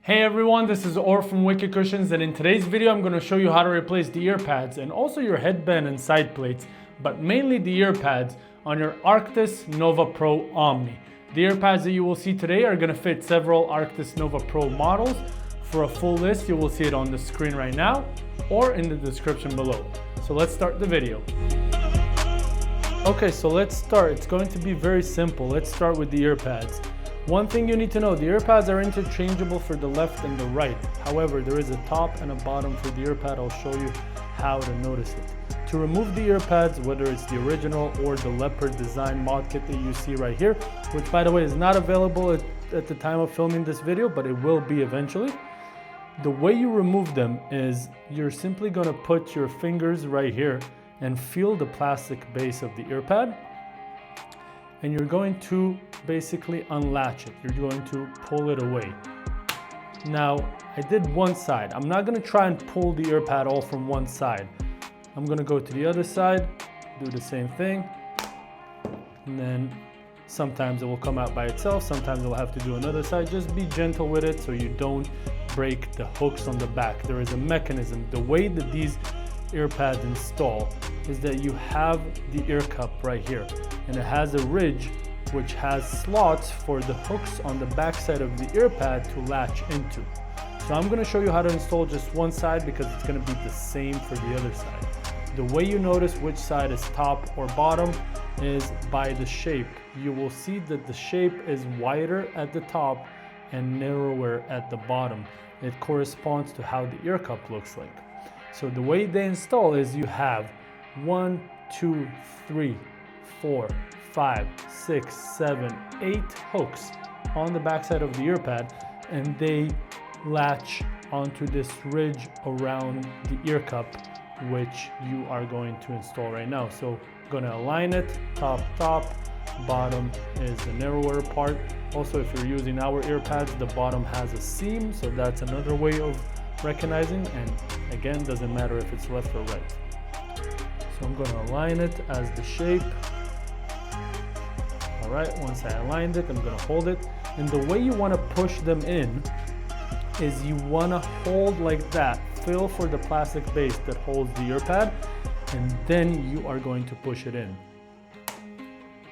Hey everyone, this is Or from Wicked Cushions, and in today's video I'm going to show you how to replace the ear pads and also your headband and side plates, but mainly the ear pads on your Arctis Nova Pro Omni. The ear pads that you will see today are going to fit several Arctis Nova Pro models. For a full list, you will see it on the screen right now or in the description below. So let's start the video. Okay, so let's start. It's going to be very simple. Let's start with the ear pads. One thing you need to know, the ear pads are interchangeable for the left and the right. However, there is a top and a bottom for the ear pad. I'll show you how to notice it. To remove the ear pads, whether it's the original or the leopard design mod kit that you see right here, which by the way is not available at the time of filming this video, but it will be eventually. The way you remove them is you're simply going to put your fingers right here and feel the plastic base of the ear pad. And you're going to basically unlatch it. You're going to pull it away. Now, I did one side. I'm not going to try and pull the ear pad all from one side. I'm going to go to the other side, do the same thing, and then sometimes it will come out by itself. Sometimes you'll have to do another side. Just be gentle with it so you don't break the hooks on the back. There is a mechanism. The way that these ear pads install is that you have the ear cup right here, and it has a ridge which has slots for the hooks on the back side of the ear pad to latch into. So I'm going to show you how to install just one side because it's going to be the same for the other side. The way you notice which side is top or bottom is by the shape. You will see that the shape is wider at the top and narrower at the bottom. It corresponds to how the ear cup looks like. So the way they install is you have 1, 2, 3, 4, 5, 6, 7, 8 hooks on the backside of the ear pad, and they latch onto this ridge around the ear cup, which you are going to install right now. So going to align it, top, bottom is the narrower part. Also, if you're using our ear pads, the bottom has a seam, so that's another way of recognizing, and again, doesn't matter if it's left or right. So I'm going to align it as the shape. All right, once I aligned it, I'm going to hold it. And the way you want to push them in is you want to hold like that. Feel for the plastic base that holds the ear pad, and then you are going to push it in.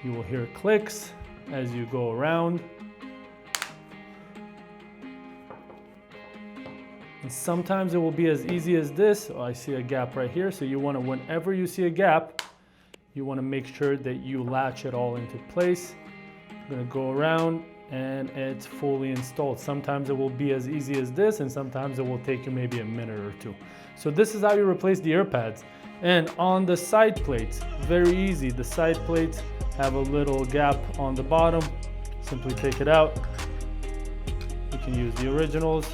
You will hear clicks as you go around. And sometimes it will be as easy as this. Oh, I see a gap right here. So you want to, whenever you see a gap, you want to make sure that you latch it all into place. I'm going to go around and it's fully installed. Sometimes it will be as easy as this, and sometimes it will take you maybe a minute or two. So this is how you replace the ear pads. And on the side plates, very easy. The side plates have a little gap on the bottom. Simply take it out. You can use the originals.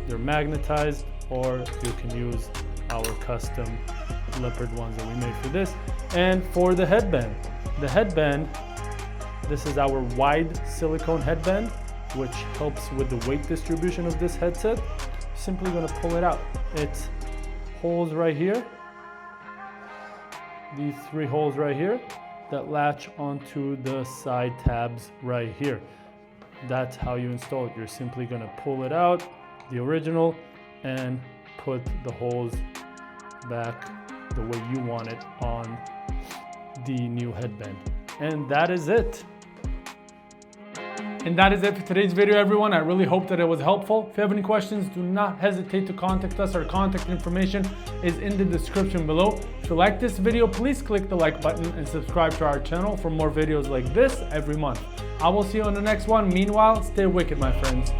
They're magnetized, or you can use our custom leopard ones that we made for this. And for the headband, this is our wide silicone headband, which helps with the weight distribution of this headset. Simply going to pull it out. It's holes right here, these 3 holes right here that latch onto the side tabs right here. That's how you install it. You're simply going to pull it out, the original, and put the holes back the way you want it on the new headband. And that is it. And that is it for today's video, everyone. I really hope that it was helpful. If you have any questions, do not hesitate to contact us. Our contact information is in the description below. If you like this video, please click the like button and subscribe to our channel for more videos like this every month. I will see you on the next one. Meanwhile, stay wicked, my friends.